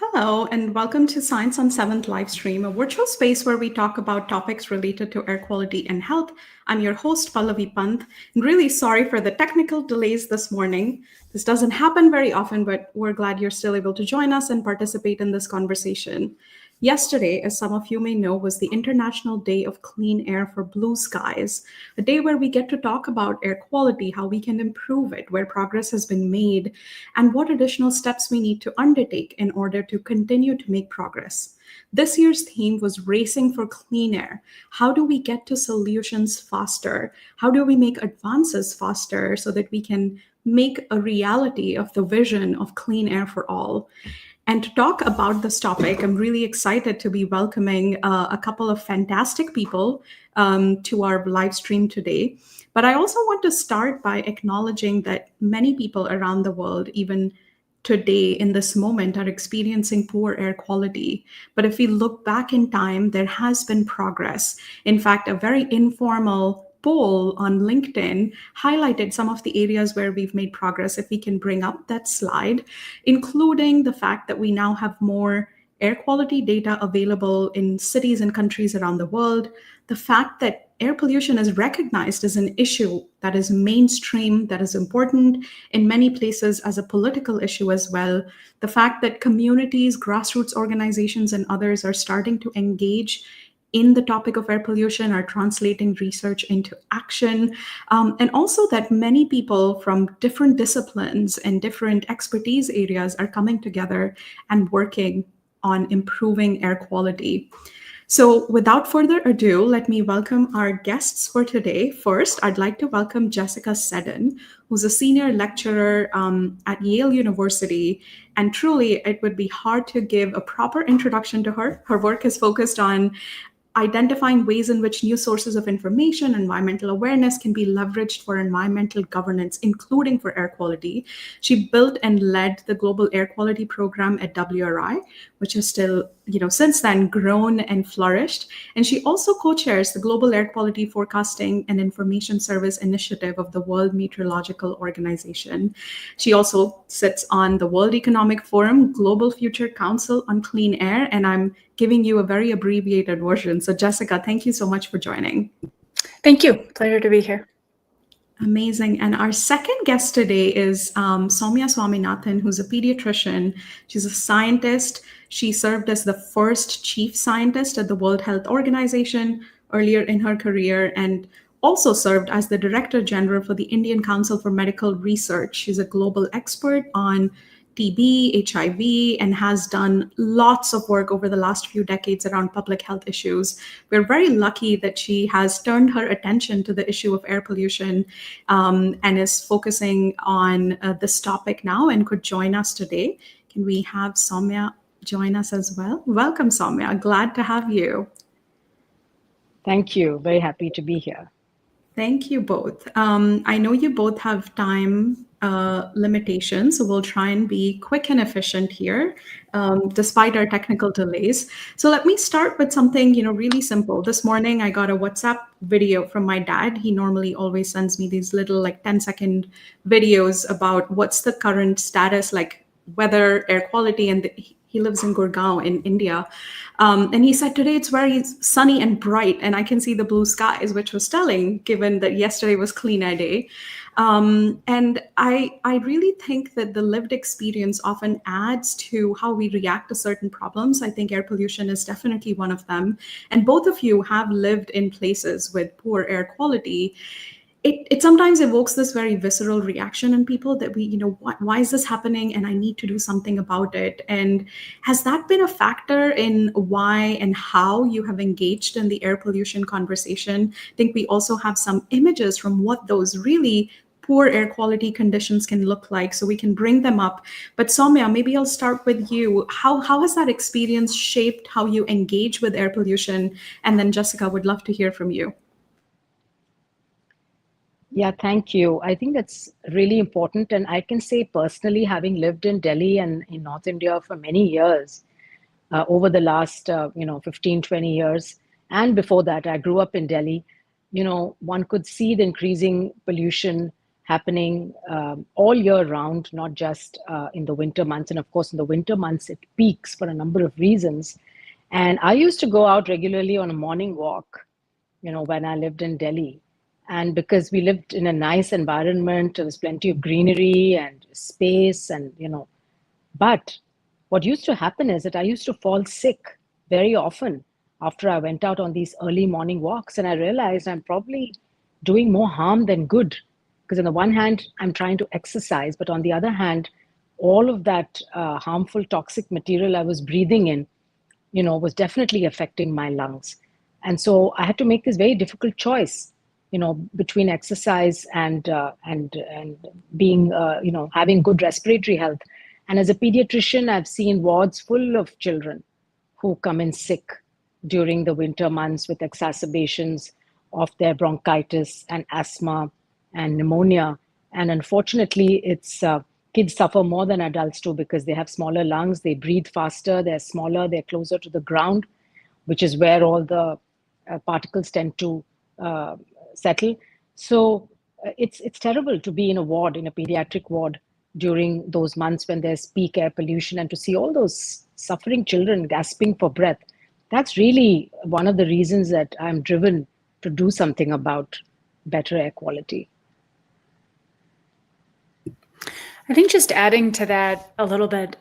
Hello, and welcome to Science on 7th livestream, a virtual space where we talk about topics related to air quality and health. I'm your host, Pallavi Pant, and really sorry for the technical delays this morning. This doesn't happen very often, but we're glad you're still able to join us and participate in this conversation. Yesterday, as some of you may know, was the International Day of Clean Air for Blue Skies, a day where we get to talk about air quality, how we can improve it, where progress has been made, and what additional steps we need to undertake in order to continue to make progress. This year's theme was Racing for Clean Air. How do we get to solutions faster? How do we make advances faster so that we can make a reality of the vision of clean air for all? And to talk about this topic, I'm really excited to be welcoming a couple of fantastic people to our live stream today. But I also want to start by acknowledging that many people around the world, even today in this moment, are experiencing poor air quality. But if we look back in time, there has been progress. In fact, a very informal poll on LinkedIn highlighted some of the areas where we've made progress. If we can bring up that slide, including the fact that we now have more air quality data available in cities and countries around the world, the fact that air pollution is recognized as an issue that is mainstream, that is important in many places as a political issue as well, the fact that communities, grassroots organizations, and others are starting to engage in the topic of air pollution, are translating research into action, and also that many people from different disciplines and different expertise areas are coming together and working on improving air quality. So without further ado, let me welcome our guests for today. First, I'd like to welcome Jessica Seddon, who's a senior lecturer at Yale University. And truly, it would be hard to give a proper introduction to her. Her work is focused on identifying ways in which new sources of information, environmental awareness can be leveraged for environmental governance, including for air quality. She built and led the Global Air Quality Program at WRI, which has still, since then grown and flourished. And she also co-chairs the Global Air Quality Forecasting and Information Service Initiative of the World Meteorological Organization. She also sits on the World Economic Forum Global Future Council on Clean Air, and I'm giving you a very abbreviated version. So Jessica, thank you so much for joining. Thank you. Pleasure to be here. Amazing. And our second guest today is Soumya Swaminathan, who's a pediatrician. She's a scientist. She served as the first chief scientist at the World Health Organization earlier in her career, and also served as the Director General for the Indian Council for Medical Research. She's a global expert on TB, HIV, and has done lots of work over the last few decades around public health issues. We're very lucky that she has turned her attention to the issue of air pollution and is focusing on this topic now and could join us today. Can we have Soumya join us as well? Welcome, Soumya. Glad to have you. Thank you. Very happy to be here. Thank you both. I know you both have time limitations, so we'll try and be quick and efficient here, despite our technical delays. So let me start with something, really simple. This morning, I got a WhatsApp video from my dad. He normally always sends me these little 10-second videos about what's the current status, like weather, air quality, and he lives in Gurgaon in India. And he said, today it's very sunny and bright, and I can see the blue skies, which was telling, given that yesterday was clean air day. And I really think that the lived experience often adds to how we react to certain problems. I think air pollution is definitely one of them. And both of you have lived in places with poor air quality. It sometimes evokes this very visceral reaction in people that why is this happening? And I need to do something about it. And has that been a factor in why and how you have engaged in the air pollution conversation? I think we also have some images from what those really poor air quality conditions can look like, so we can bring them up. But Soumya, maybe I'll start with you. How has that experience shaped how you engage with air pollution? And then Jessica, would love to hear from you. Yeah, thank you. I think that's really important. And I can say personally, having lived in Delhi and in North India for many years, over the last 15, 20 years, and before that, I grew up in Delhi, one could see the increasing pollution happening all year round, not just in the winter months. And of course, in the winter months, it peaks for a number of reasons. And I used to go out regularly on a morning walk, when I lived in Delhi. And because we lived in a nice environment, there was plenty of greenery and space and, but what used to happen is that I used to fall sick very often after I went out on these early morning walks. And I realized I'm probably doing more harm than good. Because on the one hand, I'm trying to exercise, but on the other hand, all of that harmful toxic material I was breathing in, was definitely affecting my lungs. And so I had to make this very difficult choice, between exercise and being, having good respiratory health. And as a pediatrician, I've seen wards full of children who come in sick during the winter months with exacerbations of their bronchitis and asthma and pneumonia. And unfortunately, it's kids suffer more than adults do because they have smaller lungs, they breathe faster, they're smaller, they're closer to the ground, which is where all the particles tend to settle. So it's terrible to be in a pediatric ward during those months when there's peak air pollution, and to see all those suffering children gasping for breath. That's really one of the reasons that I'm driven to do something about better air quality. I think just adding to that a little bit,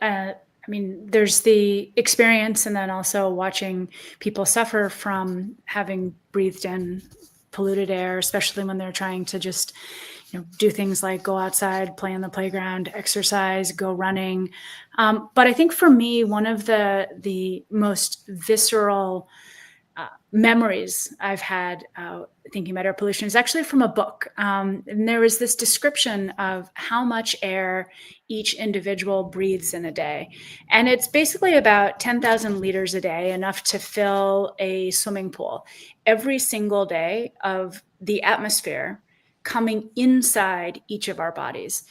there's the experience and then also watching people suffer from having breathed in polluted air, especially when they're trying to just do things like go outside, play in the playground, exercise, go running. But I think for me, one of the most visceral memories I've had thinking about air pollution is actually from a book. And there was this description of how much air each individual breathes in a day. And it's basically about 10,000 liters a day, enough to fill a swimming pool every single day of the atmosphere coming inside each of our bodies.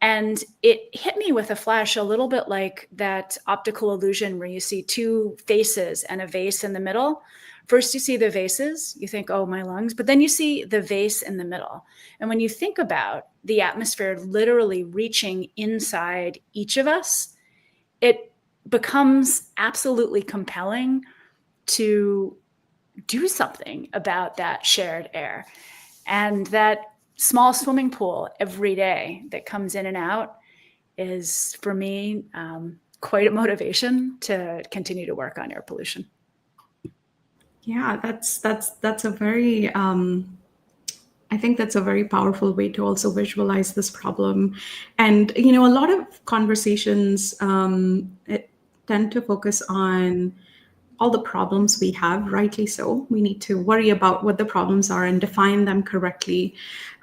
And it hit me with a flash, a little bit like that optical illusion where you see two faces and a vase in the middle. First, you see the vases, you think, oh, my lungs, but then you see the vase in the middle. And when you think about the atmosphere literally reaching inside each of us, it becomes absolutely compelling to do something about that shared air. And that small swimming pool every day that comes in and out is, for me, quite a motivation to continue to work on air pollution. Yeah, that's a very I think that's a very powerful way to also visualize this problem. And a lot of conversations tend to focus on all the problems we have, rightly so. We need to worry about what the problems are and define them correctly.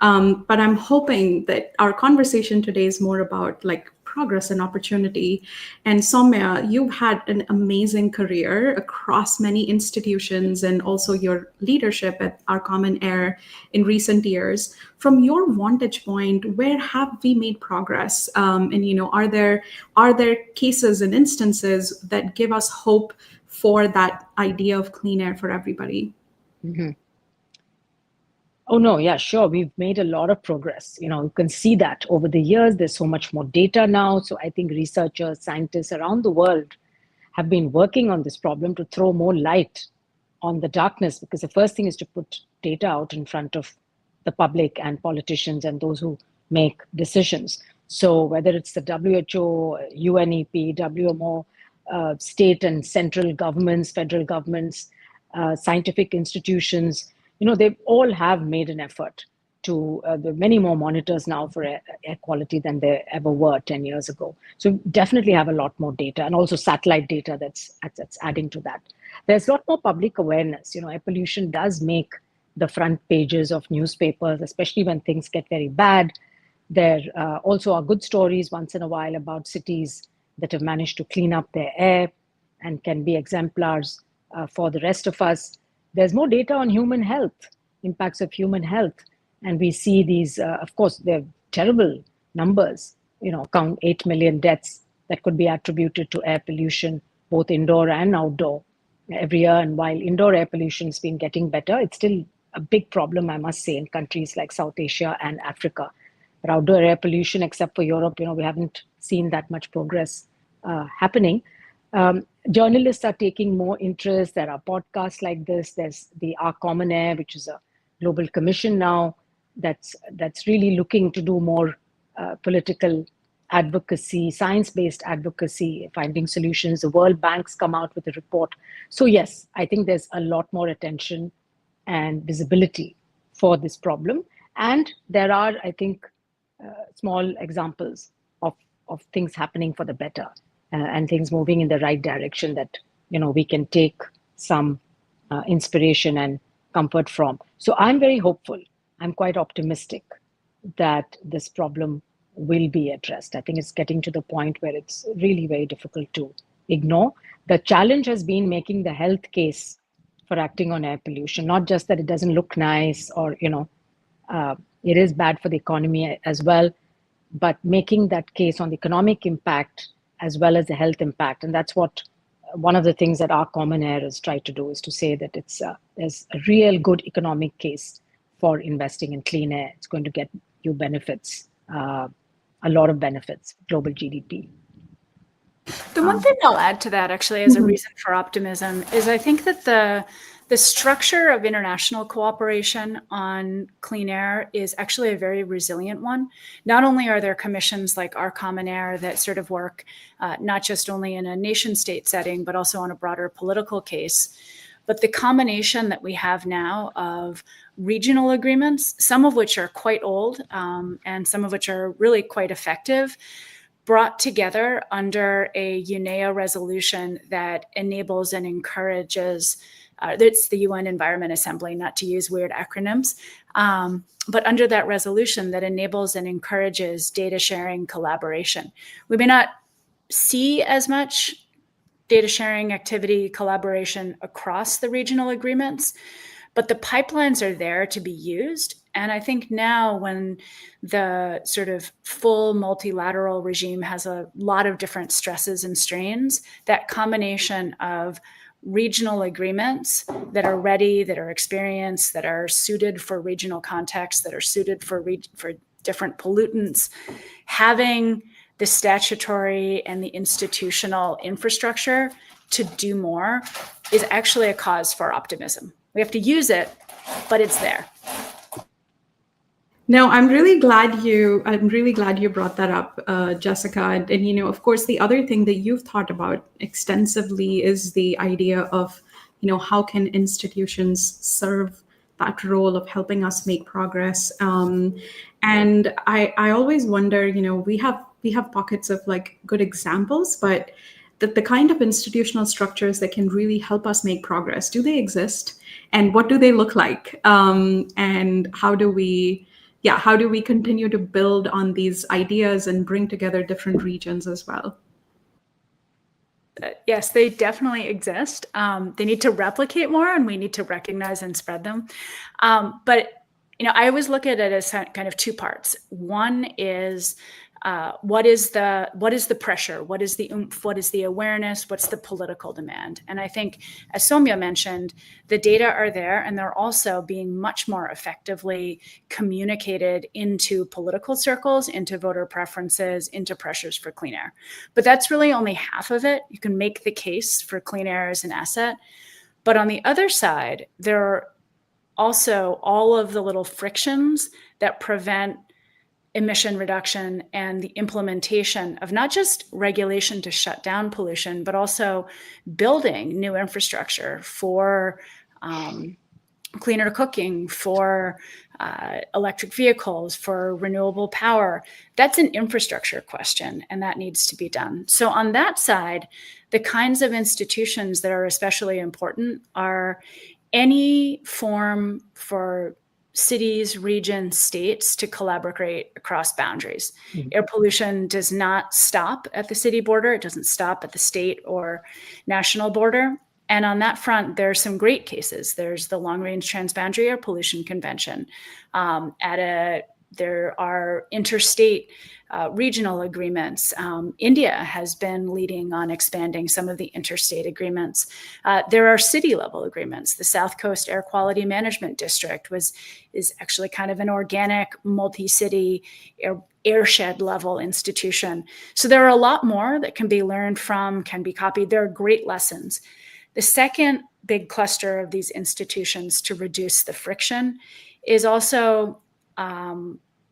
But I'm hoping that our conversation today is more about progress and opportunity. And Soumya, you've had an amazing career across many institutions and also your leadership at Our Common Air in recent years. From your vantage point, where have we made progress? And are there cases and instances that give us hope for that idea of clean air for everybody? Mm-hmm. Oh, no, yeah, sure. We've made a lot of progress. You can see that over the years. There's so much more data now. So I think researchers, scientists around the world have been working on this problem to throw more light on the darkness, because the first thing is to put data out in front of the public and politicians and those who make decisions. So whether it's the WHO, UNEP, WMO, state and central governments, federal governments, scientific institutions, they all have made an effort to, there are many more monitors now for air quality than there ever were 10 years ago. So definitely have a lot more data, and also satellite data that's adding to that. There's a lot more public awareness. Air pollution does make the front pages of newspapers, especially when things get very bad. There also are good stories once in a while about cities that have managed to clean up their air and can be exemplars for the rest of us. There's more data on human health, impacts of human health. And we see these, of course, they're terrible numbers, count 8 million deaths that could be attributed to air pollution, both indoor and outdoor every year. And while indoor air pollution has been getting better, it's still a big problem, I must say, in countries like South Asia and Africa. But outdoor air pollution, except for Europe, we haven't seen that much progress happening. Journalists are taking more interest. There are podcasts like this. There's the Our Common Air, which is a global commission now that's really looking to do more political advocacy, science-based advocacy, finding solutions. The World Bank's come out with a report. So yes, I think there's a lot more attention and visibility for this problem. And there are, I think, small examples of things happening for the better and things moving in the right direction that, we can take some inspiration and comfort from. So I'm very hopeful. I'm quite optimistic that this problem will be addressed. I think it's getting to the point where it's really very difficult to ignore. The challenge has been making the health case for acting on air pollution, not just that it doesn't look nice or, it is bad for the economy as well, but making that case on the economic impact as well as the health impact. And that's what one of the things that Our Common Air has tried to do, is to say that there's a real good economic case for investing in clean air. It's going to get you benefits, a lot of benefits, global GDP. The one thing I'll add to that, actually, as a reason for optimism, is I think that the structure of international cooperation on clean air is actually a very resilient one. Not only are there commissions like Our Common Air that sort of work not just only in a nation state setting, but also on a broader political case, but the combination that we have now of regional agreements, some of which are quite old and some of which are really quite effective, brought together under a UNEA resolution that enables and encourages, it's the UN Environment Assembly, not to use weird acronyms, but under that resolution that enables and encourages data sharing collaboration. We may not see as much data sharing activity collaboration across the regional agreements, but the pipelines are there to be used. And I think now, when the sort of full multilateral regime has a lot of different stresses and strains, that combination of regional agreements that are ready, that are experienced, that are suited for regional contexts, that are suited for different pollutants, having the statutory and the institutional infrastructure to do more is actually a cause for optimism. We have to use it, but it's there. No, I'm really glad you brought that up, Jessica. And of course, the other thing that you've thought about extensively is the idea of, how can institutions serve that role of helping us make progress. And I always wonder, we have pockets of like good examples, but the kind of institutional structures that can really help us make progress, do they exist? And what do they look like? And how do we continue to build on these ideas and bring together different regions as well? Yes, they definitely exist. They need to replicate more, and we need to recognize and spread them. But I always look at it as kind of two parts. One is what is the pressure? What is the oomph? What is the awareness? What's the political demand? And I think, as Soumya mentioned, the data are there, and they're also being much more effectively communicated into political circles, into voter preferences, into pressures for clean air. But that's really only half of it. You can make the case for clean air as an asset. But on the other side, there are also all of the little frictions that prevent emission reduction and the implementation of not just regulation to shut down pollution, but also building new infrastructure for cleaner cooking, for electric vehicles, for renewable power. That's an infrastructure question, and that needs to be done. So on that side, the kinds of institutions that are especially important are any form for cities, regions, states to collaborate across boundaries. Mm-hmm. Air pollution does not stop at the city border. It doesn't stop at the state or national border. And on that front, there are some great cases. There's the Long Range Transboundary Air Pollution Convention at a There are interstate regional agreements. India has been leading on expanding some of the interstate agreements. There are city level agreements. The South Coast Air Quality Management District is actually kind of an organic multi-city airshed level institution. So there are a lot more that can be learned from, can be copied. There are great lessons. The second big cluster of these institutions to reduce the friction is also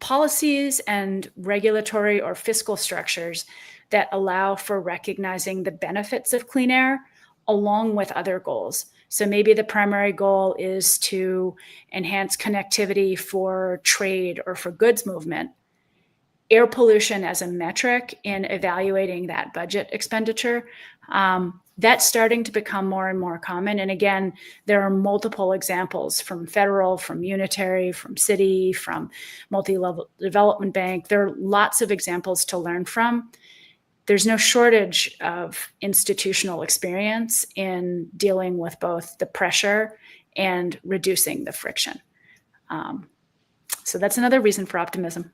policies and regulatory or fiscal structures that allow for recognizing the benefits of clean air along with other goals. So maybe the primary goal is to enhance connectivity for trade or for goods movement. Air pollution as a metric in evaluating that budget expenditure, that's starting to become more and more common. And again, there are multiple examples from federal, from unitary, from city, from multi-level development bank. There are lots of examples to learn from. There's no shortage of institutional experience in dealing with both the pressure and reducing the friction. So that's another reason for optimism.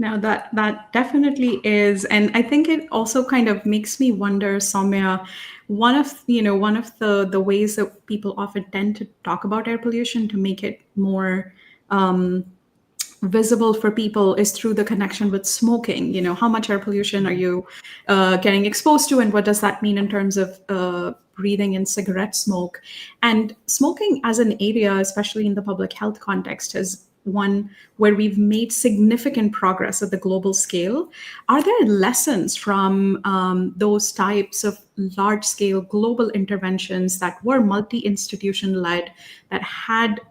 Now that definitely is, and I think it also kind of makes me wonder, Soumya, one of the ways that people often tend to talk about air pollution to make it more visible for people is through the connection with smoking. How much air pollution are you getting exposed to, and what does that mean in terms of breathing in cigarette smoke? And smoking as an area, especially in the public health context, is one where we've made significant progress at the global scale. Are there lessons from those types of large-scale global interventions that were multi-institution led, that had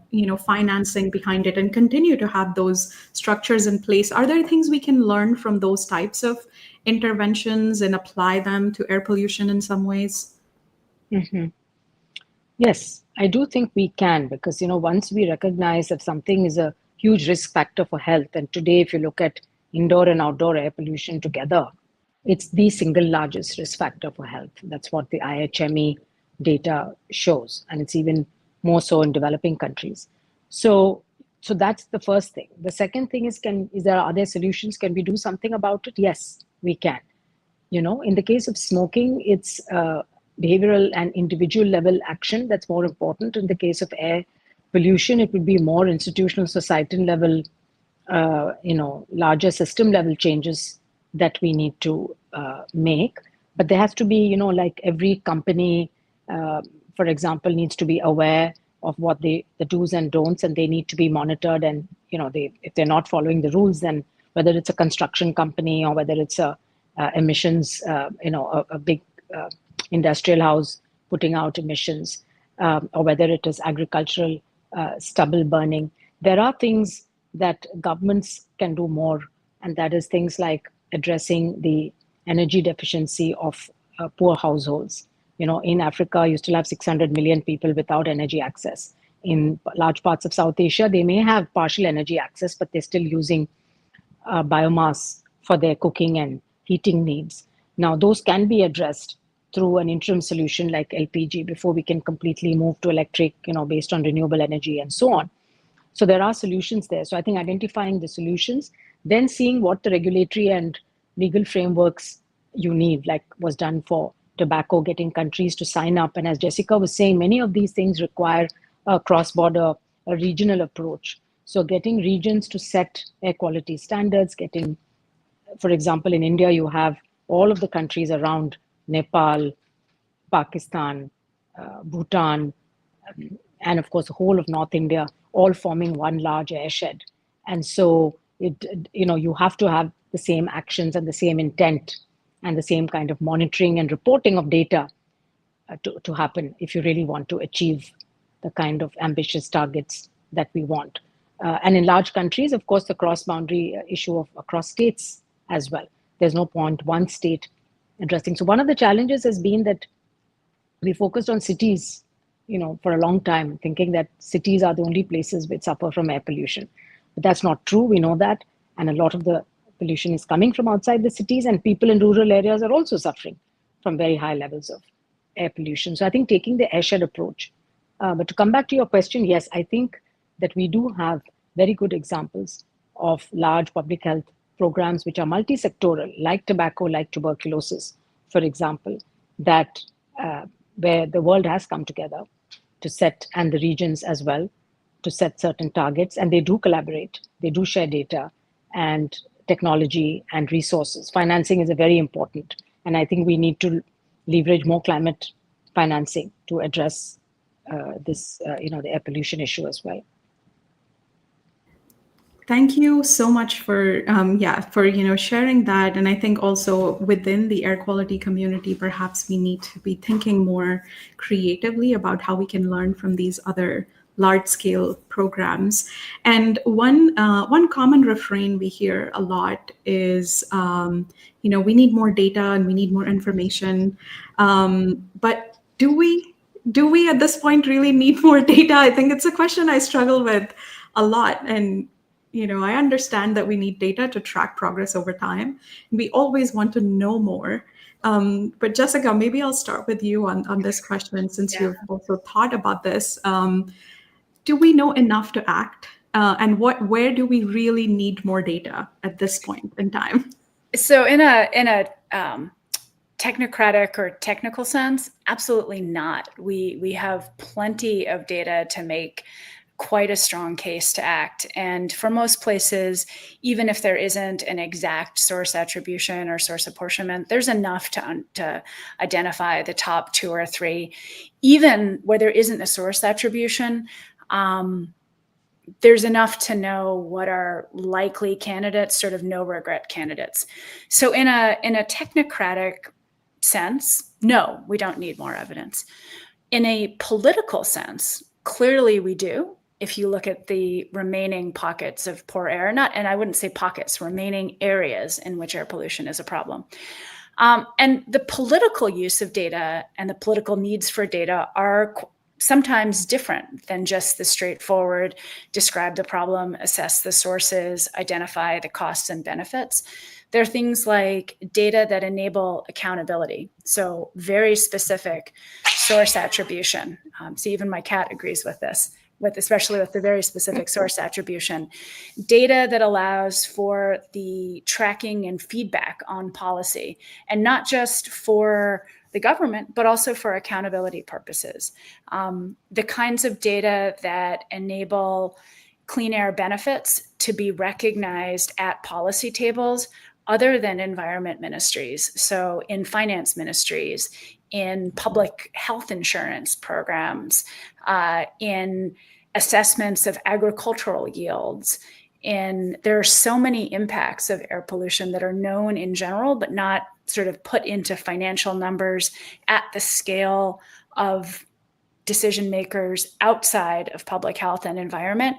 financing behind it and continue to have those structures in place? Are there things we can learn from those types of interventions and apply them to air pollution in some ways? Mm-hmm. Yes, I do think we can, because once we recognize that something is a huge risk factor for health, and today if you look at indoor and outdoor air pollution together, it's the single largest risk factor for health. That's what the IHME data shows, and it's even more so in developing countries. So that's the first thing. The second thing is are there solutions? Can we do something about it? Yes, we can. In the case of smoking, it's behavioral and individual level action that's more important. In the case of air pollution, it would be more institutional, societal level, larger system level changes that we need to make. But there has to be, like every company, for example, needs to be aware of what the do's and don'ts, and they need to be monitored. And if they're not following the rules, then whether it's a construction company or whether it's a emissions, a big industrial house putting out emissions, or whether it is agricultural stubble burning, there are things that governments can do more, and that is things like addressing the energy deficiency of poor households. In Africa, you still have 600 million people without energy access. In large parts of South Asia, they may have partial energy access, but they're still using biomass for their cooking and heating needs. Now, those can be addressed through an interim solution like LPG before we can completely move to electric, based on renewable energy and so on. So there are solutions there. So I think identifying the solutions, then seeing what the regulatory and legal frameworks you need, like was done for tobacco, getting countries to sign up. And as Jessica was saying, many of these things require a cross-border, a regional approach. So getting regions to set air quality standards, for example, in India, you have all of the countries around Nepal, Pakistan, Bhutan, and of course, the whole of North India, all forming one large airshed. And so, you have to have the same actions and the same intent and the same kind of monitoring and reporting of data to happen if you really want to achieve the kind of ambitious targets that we want. And in large countries, of course, the cross-boundary issue of across states as well. There's no point one state addressing. So one of the challenges has been that we focused on cities, for a long time, thinking that cities are the only places which suffer from air pollution. But that's not true. We know that. And a lot of the pollution is coming from outside the cities, and people in rural areas are also suffering from very high levels of air pollution. So I think taking the airshed approach. But to come back to your question, yes, I think that we do have very good examples of large public health programs which are multi-sectoral, like tobacco, like tuberculosis, for example, that where the world has come together to set, and the regions as well, to set certain targets, and they do collaborate, they do share data and technology and resources. Financing is a very important, and I think we need to leverage more climate financing to address the air pollution issue as well. Thank you so much for sharing that. And I think also within the air quality community, perhaps we need to be thinking more creatively about how we can learn from these other large-scale programs. And one common refrain we hear a lot is, we need more data and we need more information. But do we at this point really need more data? I think it's a question I struggle with a lot. And I understand that we need data to track progress over time. We always want to know more. But Jessica, maybe I'll start with you on this question, since you've also thought about this. Do we know enough to act? And where do we really need more data at this point in time? So in a technocratic or technical sense, absolutely not. We have plenty of data to make quite a strong case to act. And for most places, even if there isn't an exact source attribution or source apportionment, there's enough to identify the top 2 or 3. Even where there isn't a source attribution, there's enough to know what are likely candidates, sort of no regret candidates. So in a technocratic sense, no, we don't need more evidence. In a political sense, clearly we do. If you look at the remaining pockets of poor air, and I wouldn't say pockets, remaining areas in which air pollution is a problem. And the political use of data and the political needs for data are sometimes different than just the straightforward describe the problem, assess the sources, identify the costs and benefits. There are things like data that enable accountability. So very specific source attribution. So even my cat agrees with this, especially with the very specific source attribution. Data that allows for the tracking and feedback on policy, and not just for the government, but also for accountability purposes. The kinds of data that enable clean air benefits to be recognized at policy tables other than environment ministries. So in finance ministries, in public health insurance programs, in assessments of agricultural yields. There are so many impacts of air pollution that are known in general, but not sort of put into financial numbers at the scale of decision makers outside of public health and environment.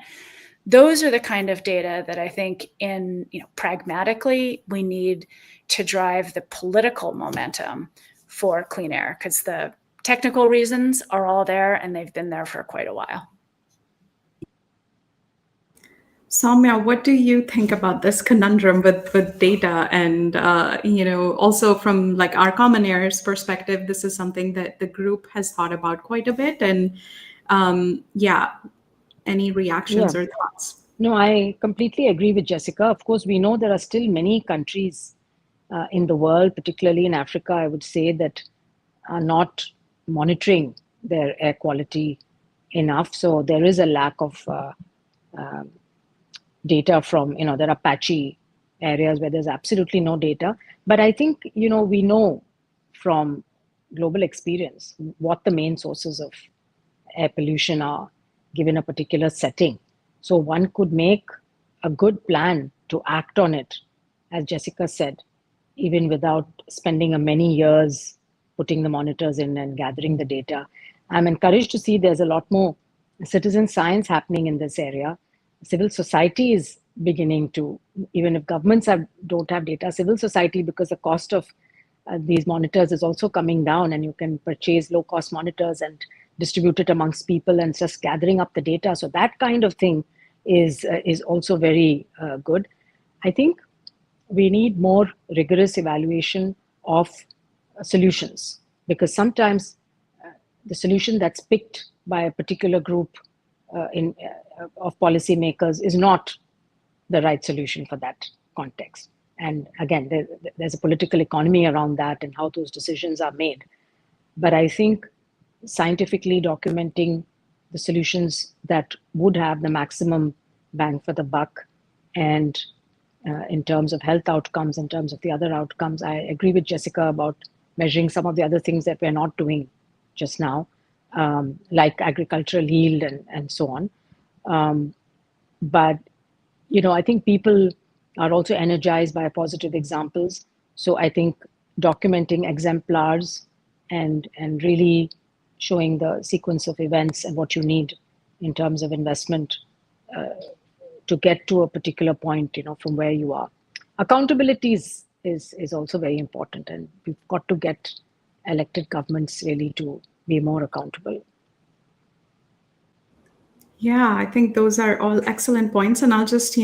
Those are the kind of data that I think pragmatically we need to drive the political momentum for clean air, because the technical reasons are all there and they've been there for quite a while. Soumya, what do you think about this conundrum with data? And, also from like our Common Air's perspective, this is something that the group has thought about quite a bit. And any reactions or thoughts? No, I completely agree with Jessica. Of course, we know there are still many countries in the world, particularly in Africa, I would say, that are not monitoring their air quality enough. So there is a lack of data from, there are patchy areas where there's absolutely no data. But I think, we know from global experience what the main sources of air pollution are given a particular setting. So one could make a good plan to act on it, as Jessica said, even without spending many years putting the monitors in and gathering the data. I'm encouraged to see there's a lot more citizen science happening in this area. Civil society is beginning to, even if governments don't have data, civil society, because the cost of these monitors is also coming down, and you can purchase low-cost monitors and distribute it amongst people and just gathering up the data. So that kind of thing is also very good. I think we need more rigorous evaluation of solutions, because sometimes the solution that's picked by a particular group of policymakers is not the right solution for that context. And again, there's a political economy around that and how those decisions are made. But I think scientifically documenting the solutions that would have the maximum bang for the buck, and in terms of health outcomes, in terms of the other outcomes, I agree with Jessica about measuring some of the other things that we're not doing just now, like agricultural yield and so on. But I think people are also energized by positive examples. So I think documenting exemplars and really showing the sequence of events and what you need in terms of investment to get to a particular point, from where you are. Accountability is also very important, and we've got to get elected governments really to be more accountable. Yeah, I think those are all excellent points. And I'll just,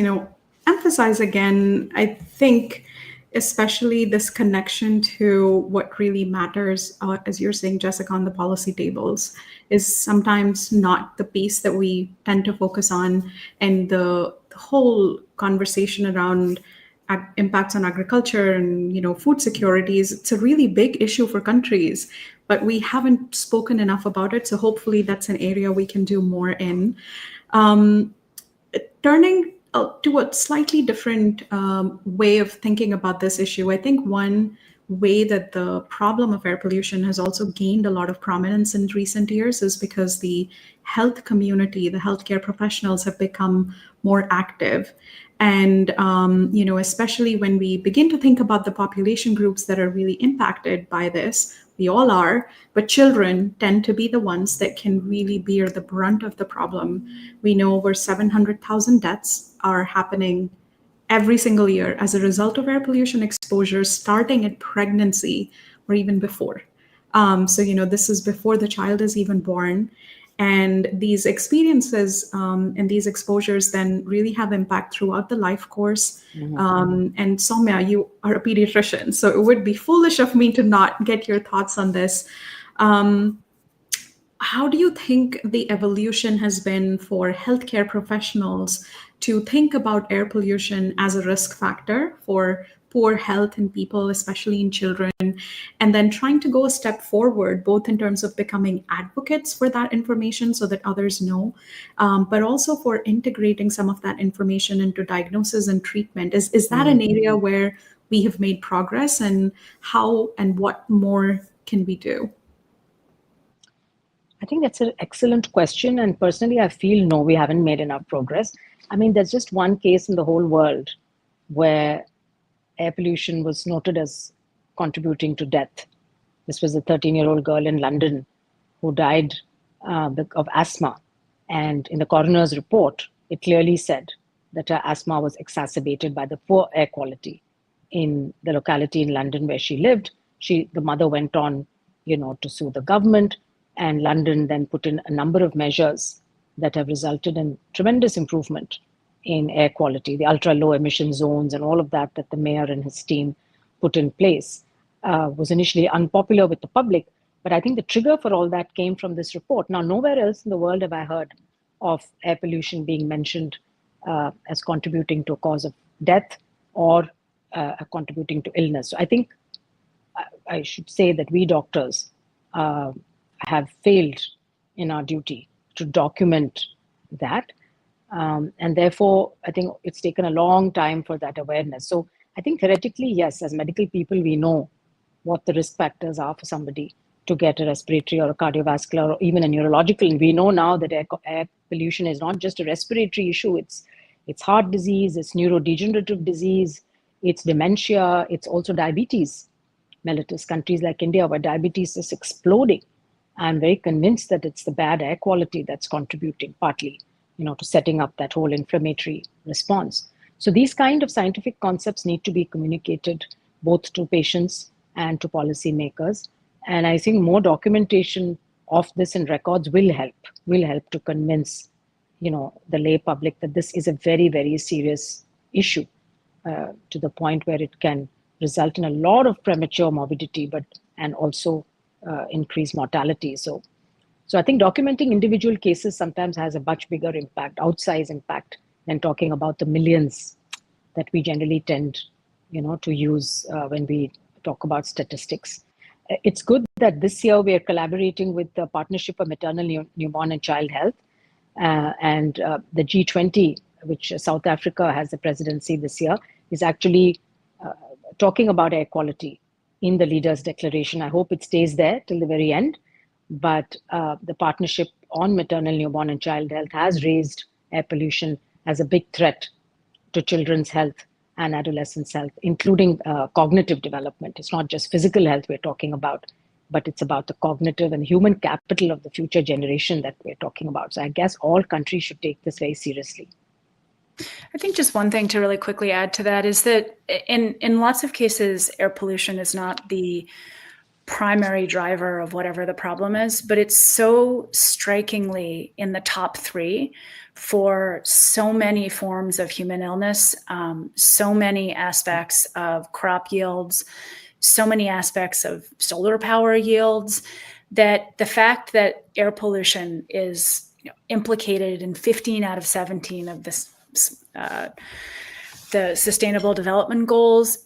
emphasize again, I think especially this connection to what really matters, as you're saying, Jessica, on the policy tables is sometimes not the piece that we tend to focus on. And the whole conversation around impacts on agriculture and food securities, it's a really big issue for countries, but we haven't spoken enough about it. So hopefully that's an area we can do more in. Turning to a slightly different way of thinking about this issue, I think one way that the problem of air pollution has also gained a lot of prominence in recent years is because the health community, the healthcare professionals have become more active. And, especially when we begin to think about the population groups that are really impacted by this, we all are, but children tend to be the ones that can really bear the brunt of the problem. We know over 700,000 deaths are happening every single year as a result of air pollution exposure, starting at pregnancy or even before. So, this is before the child is even born. And these experiences and these exposures then really have impact throughout the life course. And Soumya, you are a pediatrician, so it would be foolish of me to not get your thoughts on this. How do you think the evolution has been for healthcare professionals to think about air pollution as a risk factor for poor health in people, especially in children, and then trying to go a step forward, both in terms of becoming advocates for that information so that others know, but also for integrating some of that information into diagnosis and treatment? Is that an area where we have made progress, and how and what more can we do? I think that's an excellent question. And personally, I feel no, we haven't made enough progress. I mean, there's just one case in the whole world where air pollution was noted as contributing to death. This was a 13-year-old girl in London who died of asthma. And in the coroner's report, it clearly said that her asthma was exacerbated by the poor air quality in the locality in London where she lived. The mother went on, to sue the government, and London then put in a number of measures that have resulted in tremendous improvement in air quality, the ultra low emission zones and all of that the mayor and his team put in place. Was initially unpopular with the public, but I think the trigger for all that came from this report. Now, nowhere else in the world have I heard of air pollution being mentioned as contributing to a cause of death or contributing to illness. So I think I should say that we doctors have failed in our duty to document that. And therefore, I think it's taken a long time for that awareness. So I think theoretically, yes, as medical people, we know what the risk factors are for somebody to get a respiratory or a cardiovascular or even a neurological. And we know now that air pollution is not just a respiratory issue. It's heart disease, it's neurodegenerative disease, it's dementia, it's also diabetes mellitus. Countries like India, where diabetes is exploding, I'm very convinced that it's the bad air quality that's contributing partly, to setting up that whole inflammatory response. So these kind of scientific concepts need to be communicated both to patients and to policymakers. And I think more documentation of this in records will help to convince, the lay public that this is a very, very serious issue to the point where it can result in a lot of premature morbidity, and also increased mortality. So So I think documenting individual cases sometimes has a much bigger impact, outsized impact, than talking about the millions that we generally tend, to use when we talk about statistics. It's good that this year we are collaborating with the Partnership for Maternal, Newborn and Child Health and the G20, which South Africa has the presidency this year, is actually talking about air quality in the Leaders' Declaration. I hope it stays there till the very end. But the Partnership on Maternal, Newborn and Child Health has raised air pollution as a big threat to children's health and adolescents' health, including cognitive development. It's not just physical health we're talking about, but it's about the cognitive and human capital of the future generation that we're talking about. So I guess all countries should take this very seriously. I think just one thing to really quickly add to that is that in lots of cases, air pollution is not the primary driver of whatever the problem is, but it's so strikingly in the top 3 for so many forms of human illness, so many aspects of crop yields, so many aspects of solar power yields, that the fact that air pollution is implicated in 15 out of 17 of the Sustainable Development Goals,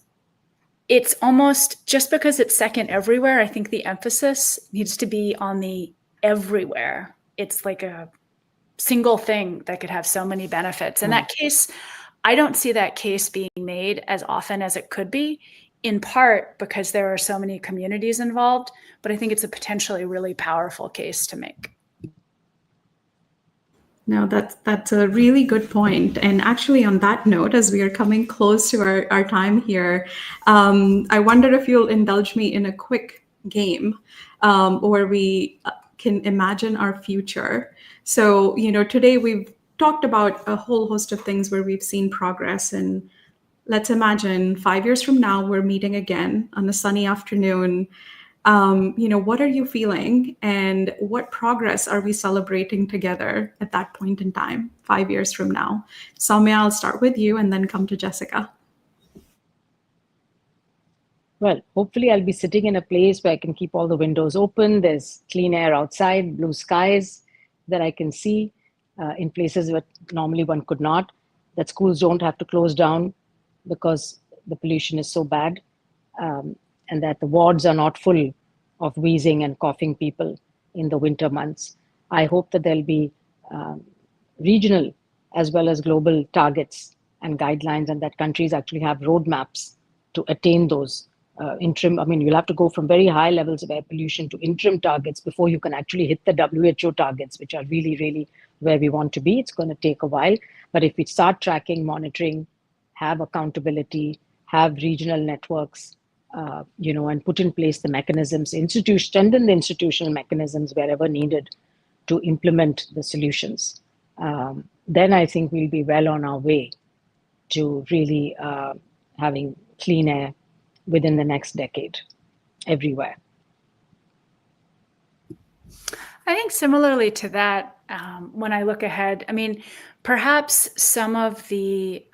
it's almost, just because it's second everywhere, I think the emphasis needs to be on the everywhere. It's like a single thing that could have so many benefits. In that case, I don't see that case being made as often as it could be, in part because there are so many communities involved, but I think it's a potentially really powerful case to make. No, that's a really good point. And actually, on that note, as we are coming close to our time here, I wonder if you'll indulge me in a quick game where we can imagine our future. So, today we've talked about a whole host of things where we've seen progress. And let's imagine 5 years from now, we're meeting again on a sunny afternoon. What are you feeling, and what progress are we celebrating together at that point in time, 5 years from now? Soumya, I'll start with you and then come to Jessica. Well, hopefully I'll be sitting in a place where I can keep all the windows open. There's clean air outside, blue skies that I can see in places where normally one could not, that schools don't have to close down because the pollution is so bad, and that the wards are not full of wheezing and coughing people in the winter months. I hope that there'll be regional as well as global targets and guidelines, and that countries actually have roadmaps to attain those interim. I mean, you'll have to go from very high levels of air pollution to interim targets before you can actually hit the WHO targets, which are really, really where we want to be. It's going to take a while. But if we start tracking, monitoring, have accountability, have regional networks, and put in place the mechanisms, strengthen the institutional mechanisms wherever needed to implement the solutions, then I think we'll be well on our way to really having clean air within the next decade everywhere. I think similarly to that, when I look ahead, I mean, perhaps some of the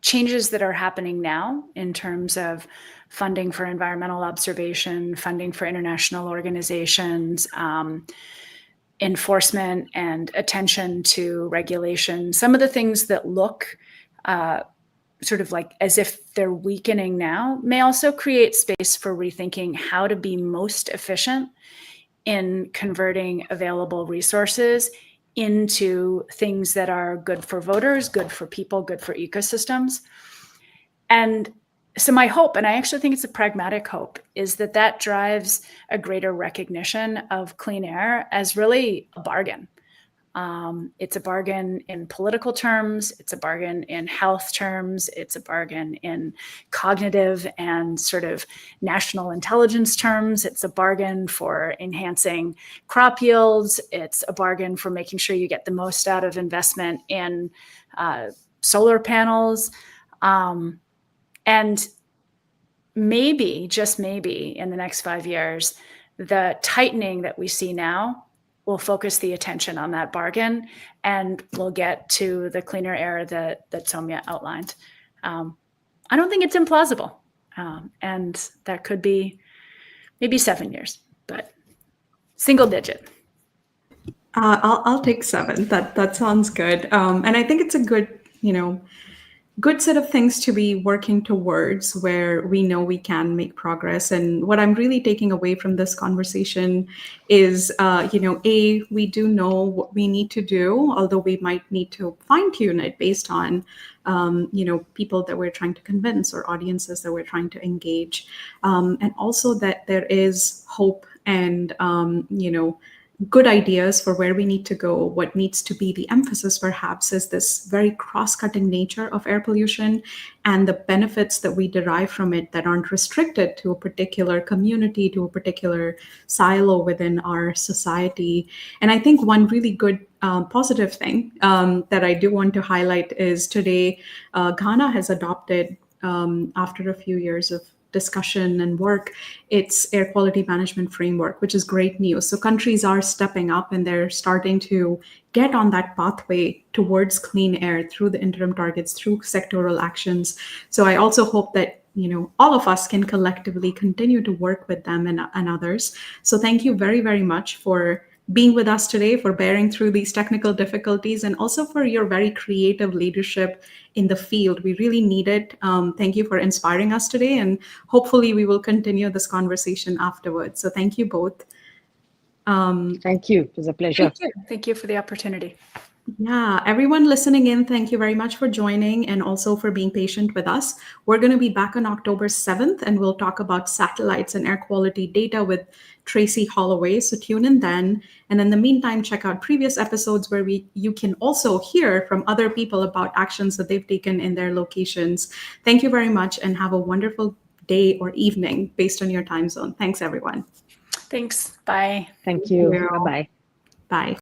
changes that are happening now in terms of funding for environmental observation, funding for international organizations, enforcement and attention to regulation, some of the things that look sort of like as if they're weakening now may also create space for rethinking how to be most efficient in converting available resources into things that are good for voters, good for people, good for ecosystems. And so my hope, and I actually think it's a pragmatic hope, is that that drives a greater recognition of clean air as really a bargain. It's a bargain in political terms, it's a bargain in health terms, it's a bargain in cognitive and sort of national intelligence terms, it's a bargain for enhancing crop yields, it's a bargain for making sure you get the most out of investment in solar panels. And maybe, just maybe, in the next 5 years, the tightening that we see now will focus the attention on that bargain, and we'll get to the cleaner air that Soumya outlined. I don't think it's implausible, and that could be maybe 7 years, but Single digit. I'll take 7. That sounds good. And I think it's a good set of things to be working towards where we know we can make progress. And what I'm really taking away from this conversation is, we do know what we need to do, although we might need to fine tune it based on, people that we're trying to convince or audiences that we're trying to engage. And also that there is hope and, good ideas for where we need to go. What needs to be the emphasis, perhaps, is this very cross-cutting nature of air pollution and the benefits that we derive from it that aren't restricted to a particular community, to a particular silo within our society. And I think one really good positive thing that I do want to highlight is today, Ghana has adopted, after a few years of discussion and work, its air quality management framework, which is great news. So countries are stepping up and they're starting to get on that pathway towards clean air through the interim targets, through sectoral actions. So I also hope that all of us can collectively continue to work with them and others. So thank you very, very much for being with us today, for bearing through these technical difficulties, and also for your very creative leadership in the field. We really need it. Thank you for inspiring us today, and hopefully we will continue this conversation afterwards. So thank you both. Thank you. It was a pleasure. Thank you for the opportunity. Yeah, everyone listening in, thank you very much for joining and also for being patient with us. We're going to be back on October 7th, and we'll talk about satellites and air quality data with Tracy Holloway. So tune in then. And in the meantime, check out previous episodes where you can also hear from other people about actions that they've taken in their locations. Thank you very much, and have a wonderful day or evening based on your time zone. Thanks, everyone. Thanks. Bye. Thank you. Thank you. Bye-bye. Bye.